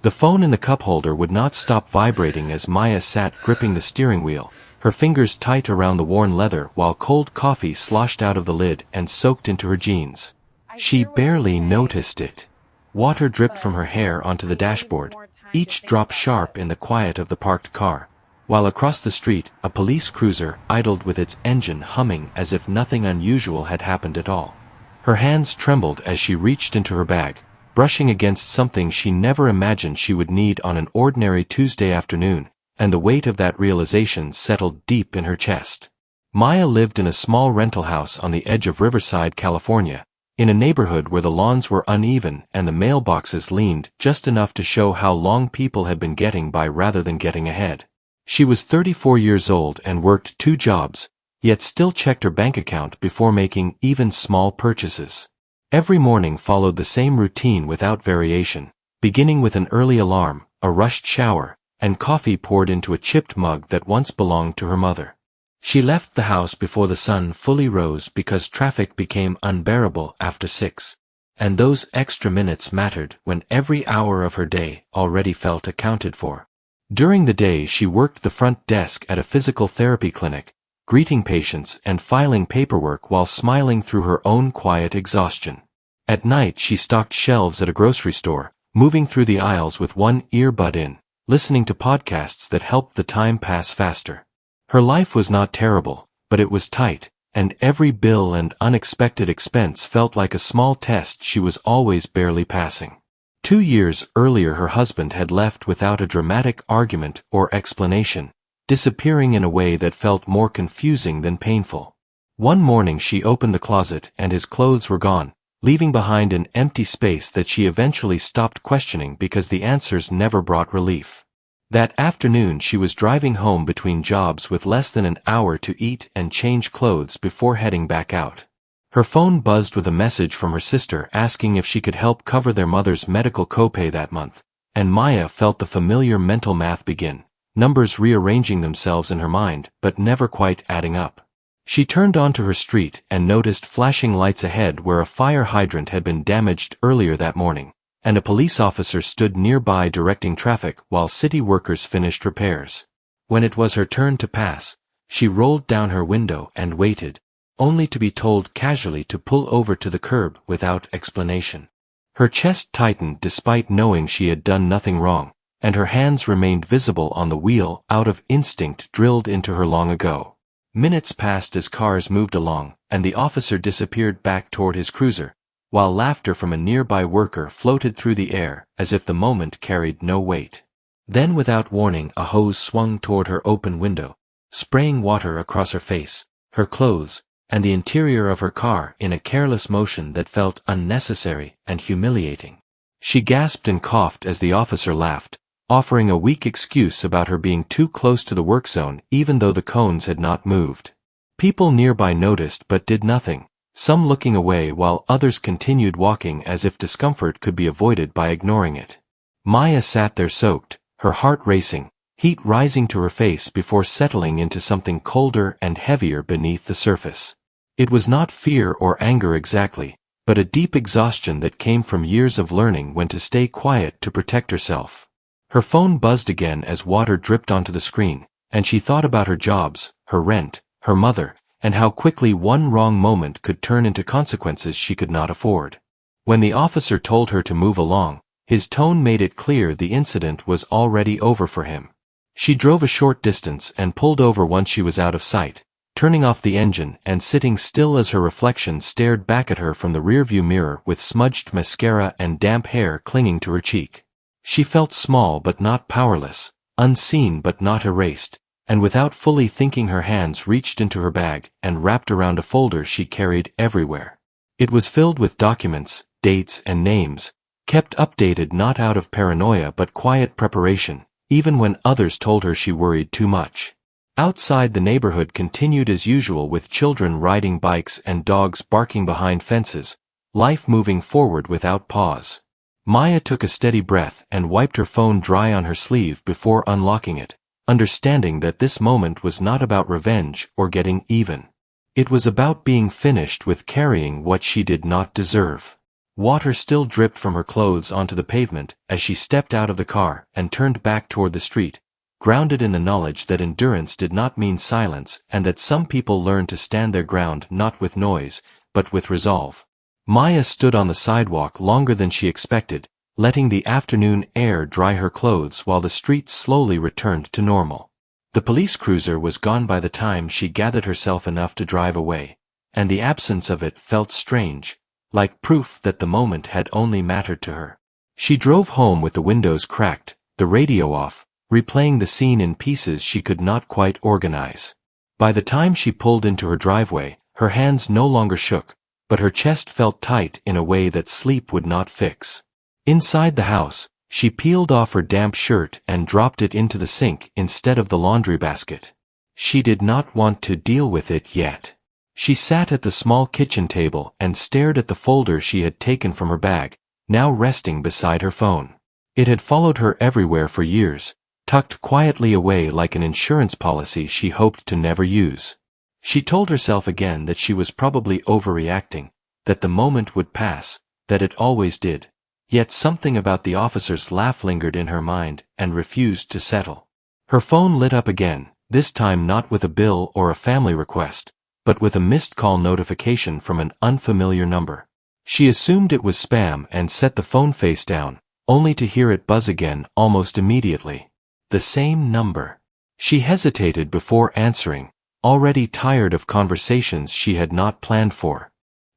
The phone in the cup holder would not stop vibrating as Maya sat gripping the steering wheel, her fingers tight around the worn leather while cold coffee sloshed out of the lid and soaked into her jeans. She barely noticed it. Water dripped from her hair onto the dashboard, each drop sharp in the quiet of the parked car, while across the street a police cruiser idled with its engine humming as if nothing unusual had happened at all. Her hands trembled as she reached into her bag, brushing against something she never imagined she would need on an ordinary Tuesday afternoon, and the weight of that realization settled deep in her chest. Maya lived in a small rental house on the edge of Riverside, California, in a neighborhood where the lawns were uneven and the mailboxes leaned just enough to show how long people had been getting by rather than getting ahead. She was 34 years old and worked 2 jobs, yet still checked her bank account before making even small purchases. Every morning followed the same routine without variation, beginning with an early alarm, a rushed shower, and coffee poured into a chipped mug that once belonged to her mother. She left the house before the sun fully rose because traffic became unbearable after 6, and those extra minutes mattered when every hour of her day already felt accounted for. During the day she worked the front desk at a physical therapy clinic, greeting patients and filing paperwork while smiling through her own quiet exhaustion. At night she stocked shelves at a grocery store, moving through the aisles with one earbud in, listening to podcasts that helped the time pass faster. Her life was not terrible, but it was tight, and every bill and unexpected expense felt like a small test she was always barely passing. 2 years earlier her husband had left without a dramatic argument or explanation, disappearing in a way that felt more confusing than painful. One morning she opened the closet and his clothes were gone, leaving behind an empty space that she eventually stopped questioning because the answers never brought relief. That afternoon she was driving home between jobs with less than an hour to eat and change clothes before heading back out. Her phone buzzed with a message from her sister asking if she could help cover their mother's medical copay that month, and Maya felt the familiar mental math begin, numbers rearranging themselves in her mind but never quite adding up. She turned onto her street and noticed flashing lights ahead where a fire hydrant had been damaged earlier that morning, and a police officer stood nearby directing traffic while city workers finished repairs. When it was her turn to pass, she rolled down her window and waited, only to be told casually to pull over to the curb without explanation. Her chest tightened despite knowing she had done nothing wrong, and her hands remained visible on the wheel out of instinct drilled into her long ago. Minutes passed as cars moved along, and the officer disappeared back toward his cruiser, while laughter from a nearby worker floated through the air as if the moment carried no weight. Then without warning a hose swung toward her open window, spraying water across her face, her clothes, and the interior of her car in a careless motion that felt unnecessary and humiliating. She gasped and coughed as the officer laughed, offering a weak excuse about her being too close to the work zone even though the cones had not moved. People nearby noticed but did nothing, some looking away while others continued walking as if discomfort could be avoided by ignoring it. Maya sat there soaked, her heart racing, heat rising to her face before settling into something colder and heavier beneath the surface. It was not fear or anger exactly, but a deep exhaustion that came from years of learning when to stay quiet to protect herself. Her phone buzzed again as water dripped onto the screen, and she thought about her jobs, her rent, her mother, and how quickly one wrong moment could turn into consequences she could not afford. When the officer told her to move along, his tone made it clear the incident was already over for him. She drove a short distance and pulled over once she was out of sight, turning off the engine and sitting still as her reflection stared back at her from the rearview mirror with smudged mascara and damp hair clinging to her cheek. She felt small but not powerless, unseen but not erased, and without fully thinking her hands reached into her bag and wrapped around a folder she carried everywhere. It was filled with documents, dates and names, kept updated not out of paranoia but quiet preparation, even when others told her she worried too much. Outside the neighborhood continued as usual with children riding bikes and dogs barking behind fences, life moving forward without pause. Maya took a steady breath and wiped her phone dry on her sleeve before unlocking it, understanding that this moment was not about revenge or getting even. It was about being finished with carrying what she did not deserve. Water still dripped from her clothes onto the pavement as she stepped out of the car and turned back toward the street, grounded in the knowledge that endurance did not mean silence and that some people learn to stand their ground not with noise, but with resolve. Maya stood on the sidewalk longer than she expected, letting the afternoon air dry her clothes while the street slowly returned to normal. The police cruiser was gone by the time she gathered herself enough to drive away, and the absence of it felt strange, like proof that the moment had only mattered to her. She drove home with the windows cracked, the radio off, replaying the scene in pieces she could not quite organize. By the time she pulled into her driveway, her hands no longer shook, but her chest felt tight in a way that sleep would not fix. Inside the house, she peeled off her damp shirt and dropped it into the sink instead of the laundry basket. She did not want to deal with it yet. She sat at the small kitchen table and stared at the folder she had taken from her bag, now resting beside her phone. It had followed her everywhere for years, tucked quietly away like an insurance policy she hoped to never use. She told herself again that she was probably overreacting, that the moment would pass, that it always did. Yet something about the officer's laugh lingered in her mind and refused to settle. Her phone lit up again, this time not with a bill or a family request, but with a missed call notification from an unfamiliar number. She assumed it was spam and set the phone face down, only to hear it buzz again almost immediately. The same number. She hesitated before answering, already tired of conversations she had not planned for.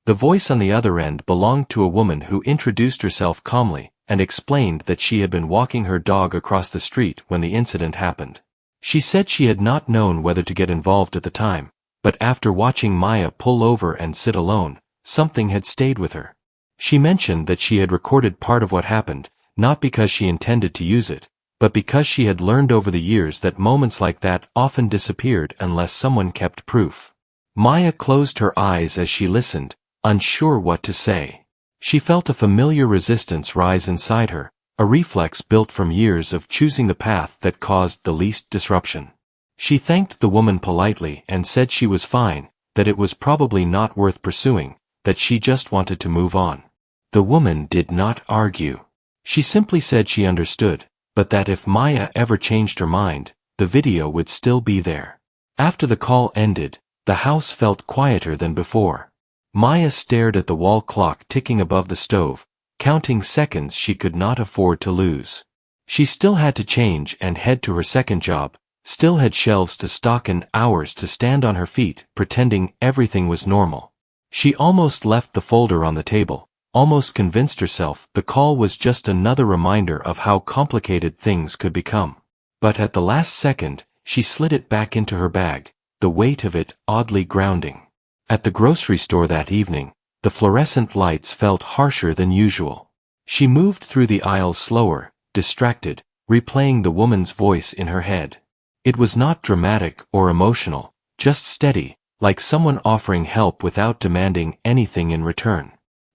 The voice on the other end belonged to a woman who introduced herself calmly and explained that she had been walking her dog across the street when the incident happened. She said she had not known whether to get involved at the time, but after watching Maya pull over and sit alone, something had stayed with her. She mentioned that she had recorded part of what happened, not because she intended to use it, but because she had learned over the years that moments like that often disappeared unless someone kept proof. Maya closed her eyes as she listened, unsure what to say. She felt a familiar resistance rise inside her, a reflex built from years of choosing the path that caused the least disruption. She thanked the woman politely and said she was fine, that it was probably not worth pursuing, that she just wanted to move on. The woman did not argue. She simply said she understood, but that if Maya ever changed her mind, the video would still be there. After the call ended, the house felt quieter than before. Maya stared at the wall clock ticking above the stove, counting seconds she could not afford to lose. She still had to change and head to her second job, still had shelves to stock and hours to stand on her feet pretending everything was normal. She almost left the folder on the table, almost convinced herself the call was just another reminder of how complicated things could become. But at the last second, she slid it back into her bag, the weight of it oddly grounding. At the grocery store that evening, the fluorescent lights felt harsher than usual. She moved through the aisles slower, distracted, replaying the woman's voice in her head. It was not dramatic or emotional, just steady, like someone offering help without demanding anything in return.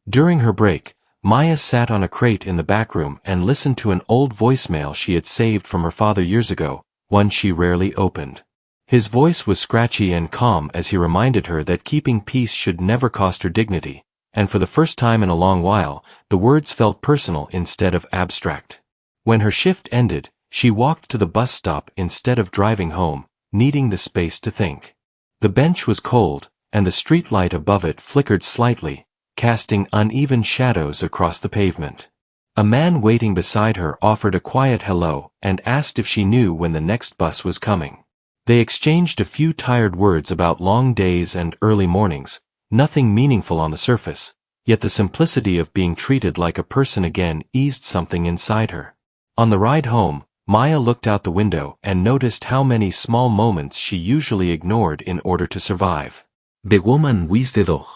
During her break, Maya sat on a crate in the back room and listened to an old voicemail she had saved from her father years ago, one she rarely opened. His voice was scratchy and calm as he reminded her that keeping peace should never cost her dignity, and for the first time in a long while, the words felt personal instead of abstract. When her shift ended, she walked to the bus stop instead of driving home, needing the space to think. The bench was cold, and the streetlight above it flickered slightly, casting uneven shadows across the pavement. A man waiting beside her offered a quiet hello and asked if she knew when the next bus was coming. They exchanged a few tired words about long days and early mornings, nothing meaningful on the surface, yet the simplicity of being treated like a person again eased something inside her. On the ride home, Maya looked out the window and noticed how many small moments she usually ignored in order to survive. The woman with the dog.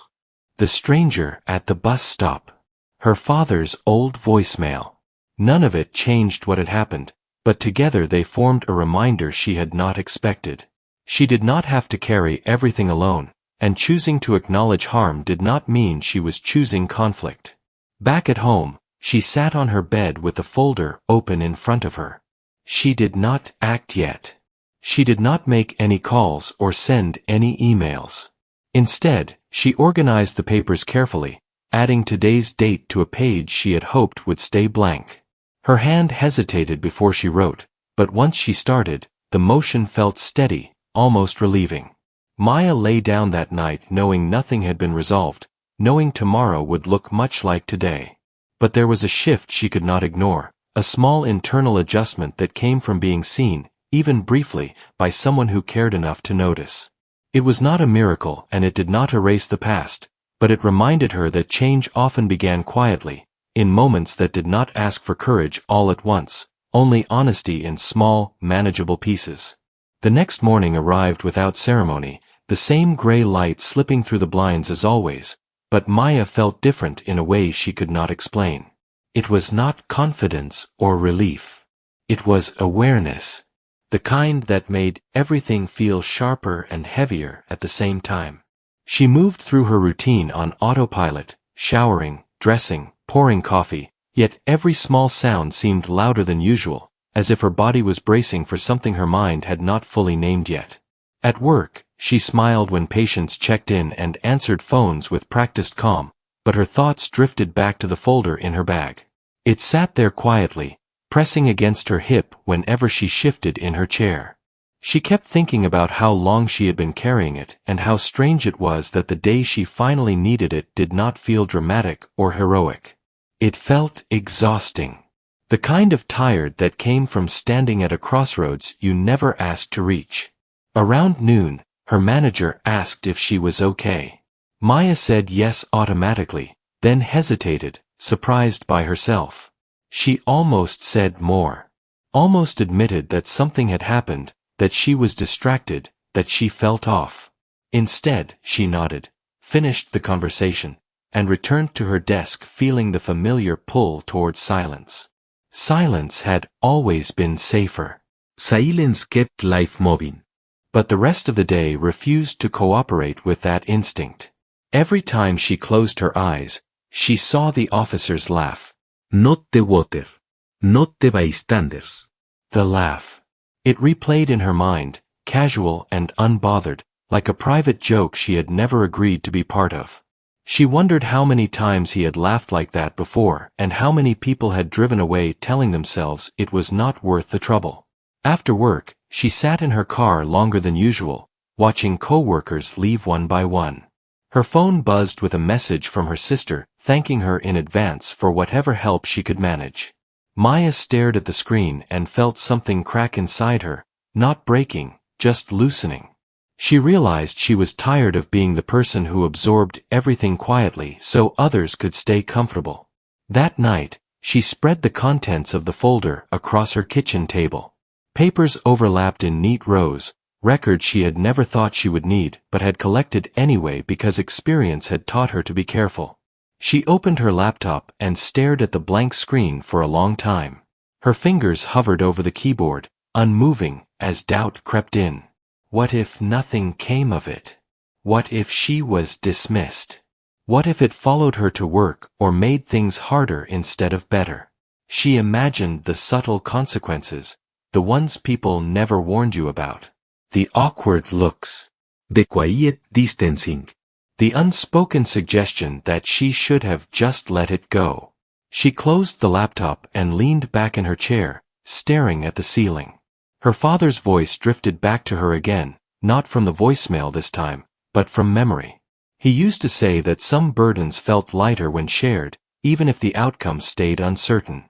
The stranger at the bus stop. Her father's old voicemail. None of it changed what had happened, but together they formed a reminder she had not expected. She did not have to carry everything alone, and choosing to acknowledge harm did not mean she was choosing conflict. Back at home, she sat on her bed with the folder open in front of her. She did not act yet. She did not make any calls or send any emails. Instead, she organized the papers carefully, adding today's date to a page she had hoped would stay blank. Her hand hesitated before she wrote, but once she started, the motion felt steady, almost relieving. Maya lay down that night knowing nothing had been resolved, knowing tomorrow would look much like today. But there was a shift she could not ignore, a small internal adjustment that came from being seen, even briefly, by someone who cared enough to notice. It was not a miracle and it did not erase the past, but it reminded her that change often began quietly, in moments that did not ask for courage all at once, only honesty in small, manageable pieces. The next morning arrived without ceremony, the same gray light slipping through the blinds as always, but Maya felt different in a way she could not explain. It was not confidence or relief. It was awareness. The kind that made everything feel sharper and heavier at the same time. She moved through her routine on autopilot, showering, dressing, pouring coffee, yet every small sound seemed louder than usual, as if her body was bracing for something her mind had not fully named yet. At work, she smiled when patients checked in and answered phones with practiced calm, but her thoughts drifted back to the folder in her bag. It sat there quietly, pressing against her hip whenever she shifted in her chair. She kept thinking about how long she had been carrying it and how strange it was that the day she finally needed it did not feel dramatic or heroic. It felt exhausting. The kind of tired that came from standing at a crossroads you never asked to reach. Around noon, her manager asked if she was okay. Maya said yes automatically, then hesitated, surprised by herself. She almost said more. Almost admitted that something had happened, that she was distracted, that she felt off. Instead, she nodded, finished the conversation, and returned to her desk feeling the familiar pull towards silence. Silence had always been safer. Silence kept life moving. But the rest of the day refused to cooperate with that instinct. Every time she closed her eyes, she saw the officers laugh. Not the water. Not the bystanders. The laugh. It replayed in her mind, casual and unbothered, like a private joke she had never agreed to be part of. She wondered how many times he had laughed like that before and how many people had driven away telling themselves it was not worth the trouble. After work, she sat in her car longer than usual, watching co-workers leave one by one. Her phone buzzed with a message from her sister, thanking her in advance for whatever help she could manage. Maya stared at the screen and felt something crack inside her, not breaking, just loosening. She realized she was tired of being the person who absorbed everything quietly so others could stay comfortable. That night, she spread the contents of the folder across her kitchen table. Papers overlapped in neat rows, records she had never thought she would need but had collected anyway because experience had taught her to be careful. She opened her laptop and stared at the blank screen for a long time. Her fingers hovered over the keyboard, unmoving, as doubt crept in. What if nothing came of it? What if she was dismissed? What if it followed her to work or made things harder instead of better? She imagined the subtle consequences, the ones people never warned you about. The awkward looks. The quiet distancing. The unspoken suggestion that she should have just let it go. She closed the laptop and leaned back in her chair, staring at the ceiling. Her father's voice drifted back to her again, not from the voicemail this time, but from memory. He used to say that some burdens felt lighter when shared, even if the outcome stayed uncertain.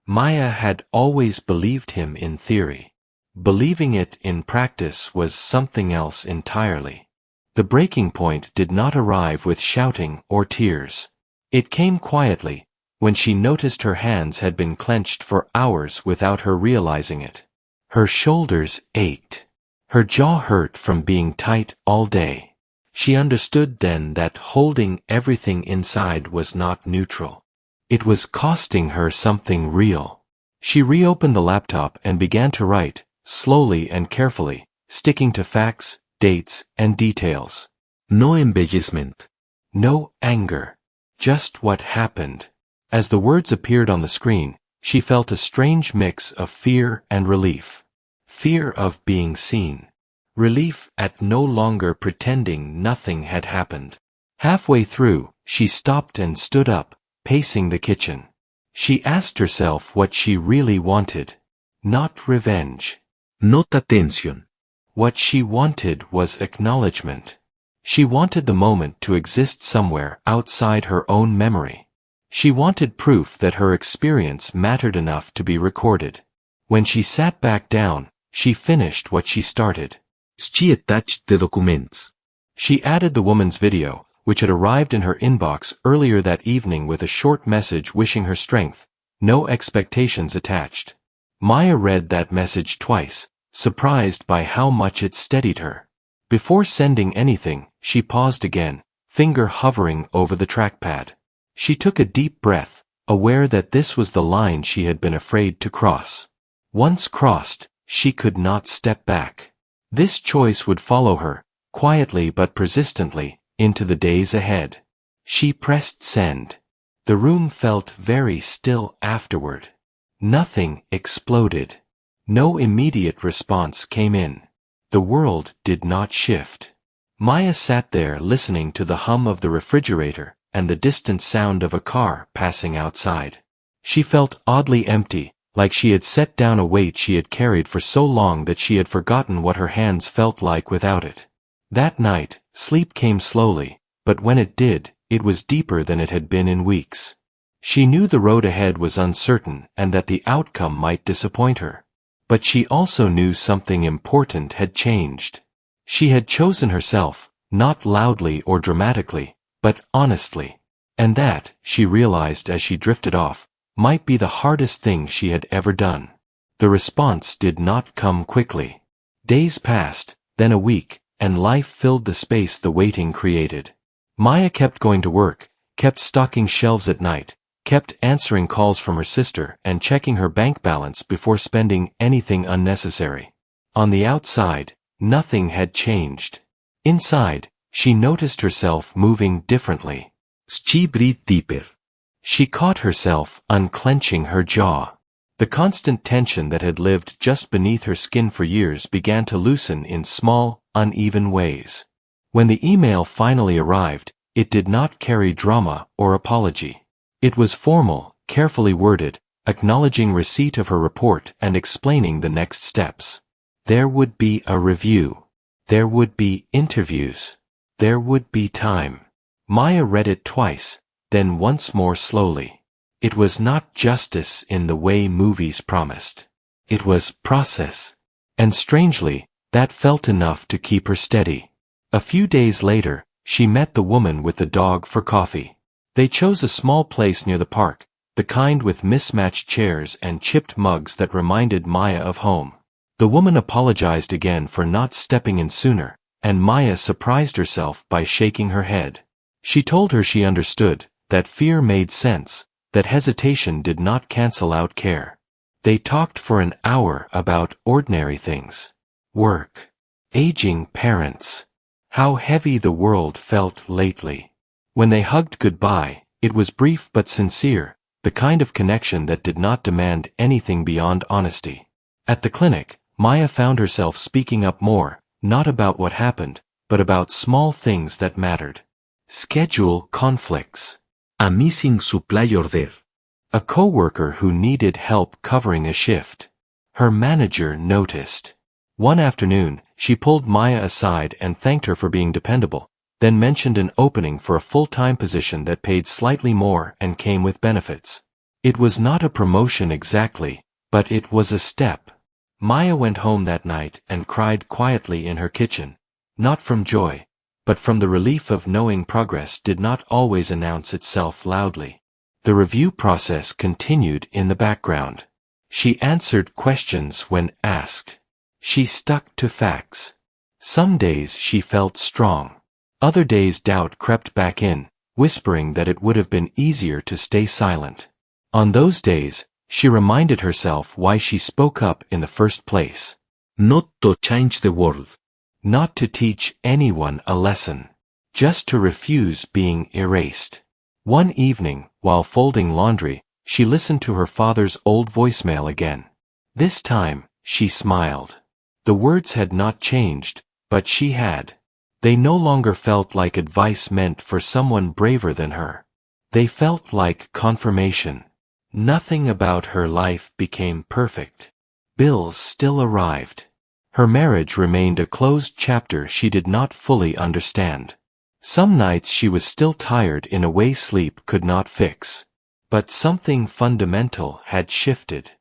Maya had always believed him in theory. Believing it in practice was something else entirely. The breaking point did not arrive with shouting or tears. It came quietly, when she noticed her hands had been clenched for hours without her realizing it. Her shoulders ached. Her jaw hurt from being tight all day. She understood then that holding everything inside was not neutral. It was costing her something real. She reopened the laptop and began to write, slowly and carefully, sticking to facts, dates, and details. No embellishment. No anger. Just what happened. As the words appeared on the screen, she felt a strange mix of fear and relief. Fear of being seen. Relief at no longer pretending nothing had happened. Halfway through, she stopped and stood up, pacing the kitchen. She asked herself what she really wanted. Not revenge. Not attention. What she wanted was acknowledgement. She wanted the moment to exist somewhere outside her own memory. She wanted proof that her experience mattered enough to be recorded. When she sat back down, she finished what she started. She attached the documents. She added the woman's video, which had arrived in her inbox earlier that evening with a short message wishing her strength, no expectations attached. Maya read that message twice, surprised by how much it steadied her. Before sending anything, she paused again, finger hovering over the trackpad. She took a deep breath, aware that this was the line she had been afraid to cross. Once crossed, she could not step back. This choice would follow her, quietly but persistently, into the days ahead. She pressed send. The room felt very still afterward. Nothing exploded. No immediate response came in. The world did not shift. Maya sat there listening to the hum of the refrigerator and the distant sound of a car passing outside. She felt oddly empty, like she had set down a weight she had carried for so long that she had forgotten what her hands felt like without it. That night, sleep came slowly, but when it did, it was deeper than it had been in weeks. She knew the road ahead was uncertain and that the outcome might disappoint her. But she also knew something important had changed. She had chosen herself, not loudly or dramatically, but honestly. And that, she realized as she drifted off, might be the hardest thing she had ever done. The response did not come quickly. Days passed, then a week, and life filled the space the waiting created. Maya kept going to work, kept stocking shelves at night, kept answering calls from her sister and checking her bank balance before spending anything unnecessary. On the outside, nothing had changed. Inside, she noticed herself moving differently. She breathed deeper. She caught herself unclenching her jaw. The constant tension that had lived just beneath her skin for years began to loosen in small, uneven ways. When the email finally arrived, it did not carry drama or apology. It was formal, carefully worded, acknowledging receipt of her report and explaining the next steps. There would be a review. There would be interviews. There would be time. Maya read it twice, then once more slowly. It was not justice in the way movies promised. It was process. And strangely, that felt enough to keep her steady. A few days later, she met the woman with the dog for coffee. They chose a small place near the park, the kind with mismatched chairs and chipped mugs that reminded Maya of home. The woman apologized again for not stepping in sooner, and Maya surprised herself by shaking her head. She told her she understood, that fear made sense, that hesitation did not cancel out care. They talked for an hour about ordinary things. Work. Aging parents. How heavy the world felt lately. When they hugged goodbye, it was brief but sincere, the kind of connection that did not demand anything beyond honesty. At the clinic, Maya found herself speaking up more, not about what happened, but about small things that mattered. Schedule conflicts. A missing supply order. A coworker who needed help covering a shift. Her manager noticed. One afternoon, she pulled Maya aside and thanked her for being dependable, then mentioned an opening for a full-time position that paid slightly more and came with benefits. It was not a promotion exactly, but it was a step. Maya went home that night and cried quietly in her kitchen, not from joy, but from the relief of knowing progress did not always announce itself loudly. The review process continued in the background. She answered questions when asked. She stuck to facts. Some days she felt strong. Other days doubt crept back in, whispering that it would have been easier to stay silent. On those days, she reminded herself why she spoke up in the first place. Not to change the world. Not to teach anyone a lesson. Just to refuse being erased. One evening, while folding laundry, she listened to her father's old voicemail again. This time, she smiled. The words had not changed, but she had. They no longer felt like advice meant for someone braver than her. They felt like confirmation. Nothing about her life became perfect. Bills still arrived. Her marriage remained a closed chapter she did not fully understand. Some nights she was still tired in a way sleep could not fix. But something fundamental had shifted.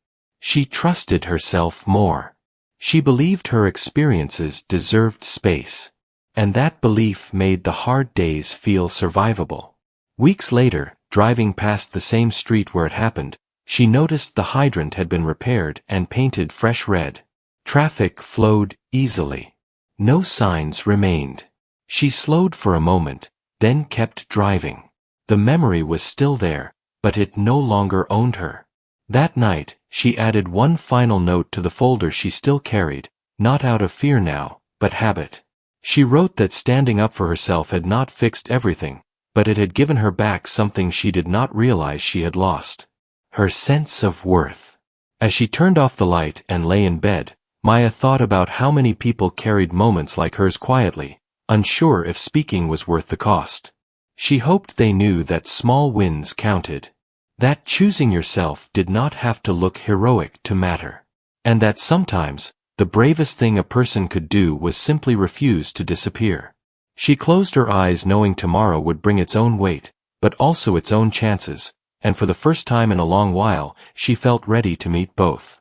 She trusted herself more. She believed her experiences deserved space. And that belief made the hard days feel survivable. Weeks later, driving past the same street where it happened, she noticed the hydrant had been repaired and painted fresh red. Traffic flowed easily. No signs remained. She slowed for a moment, then kept driving. The memory was still there, but it no longer owned her. That night, she added one final note to the folder she still carried, not out of fear now, but habit. She wrote that standing up for herself had not fixed everything, but it had given her back something she did not realize she had lost. Her sense of worth. As she turned off the light and lay in bed, Maya thought about how many people carried moments like hers quietly, unsure if speaking was worth the cost. She hoped they knew that small wins counted. That choosing yourself did not have to look heroic to matter. And that sometimes, the bravest thing a person could do was simply refuse to disappear. She closed her eyes knowing tomorrow would bring its own weight, but also its own chances, and for the first time in a long while, she felt ready to meet both.